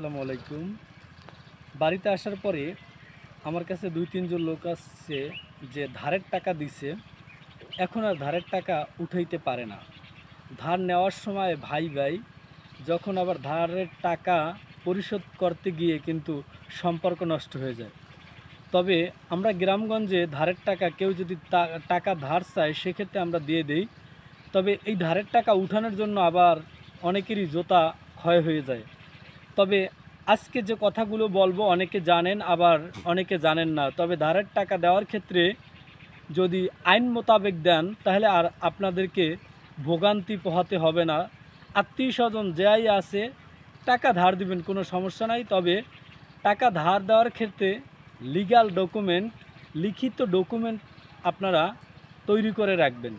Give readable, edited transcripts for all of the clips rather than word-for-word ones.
আসসালামু আলাইকুম। বাড়িতে আসার পরে আমার কাছে ২-৩ জন লোক আসছে যে ধারের টাকা দিছে, এখন আর ধারের টাকা উঠাইতে পারে না। ধার নেওয়ার সময় ভাই, যখন আবার ধারের টাকা পরিশোধ করতে গিয়ে কিন্তু সম্পর্ক নষ্ট হয়ে যায়। তবে আমরা গ্রামগঞ্জে ধারের টাকা কেউ যদি টাকা ধার চায় সেক্ষেত্রে আমরা দিয়ে দেই। তবে এই ধারের টাকা উঠানোর জন্য আবার অনেকেরই জোতা ক্ষয় হয়ে যায়। তবে আজকে যে কথাগুলো বলবো অনেকে জানেন আবার অনেকে জানেন না। তবে ধারের টাকা দেওয়ার ক্ষেত্রে যদি আইন মোতাবেক দেন তাহলে আর আপনাদেরকে ভোগান্তি পোহাতে হবে না। আত্মীয়স্বজন যাই আছে টাকা ধার দিবেন, কোনো সমস্যা নাই। তবে টাকা ধার দেওয়ার ক্ষেত্রে লিগ্যাল ডকুমেন্ট, লিখিত ডকুমেন্ট আপনারা তৈরি করে রাখবেন।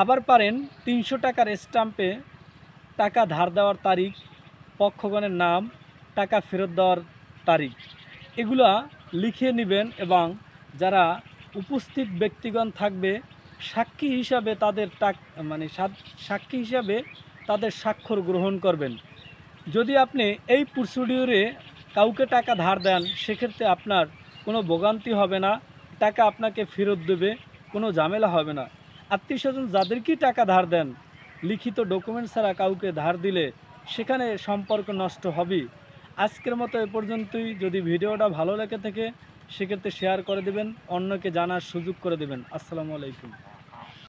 আবার পারেন ৩০০ টাকার স্ট্যাম্পে টাকা ধার দেওয়ার তারিখ, পক্ষগণের নাম, টাকা ফেরত দেওয়ার তারিখ এগুলা লিখে নেবেন এবং যারা উপস্থিত ব্যক্তিগণ থাকবে সাক্ষী হিসাবে তাদের সাক্ষী হিসাবে তাদের স্বাক্ষর গ্রহণ করবেন। যদি আপনি এই প্রসিডিউরে কাউকে টাকা ধার দেন সেক্ষেত্রে আপনার কোনো ভোগান্তি হবে না, টাকা আপনাকে ফেরত দেবে, কোনো ঝামেলা হবে না। আত্মীয়স্বজন যাদেরকেই টাকা ধার দেন লিখিত ডকুমেন্ট ছাড়া কাউকে ধার দিলে সেখানে সম্পর্ক নষ্ট হবেই। আজকের মতো এ পর্যন্তই। যদি ভিডিওটা ভালো লেগে থাকে সেক্ষেত্রে শেয়ার করে দেবেন, অন্যকে জানার সুযোগ করে দেবেন। আসসালামু আলাইকুম।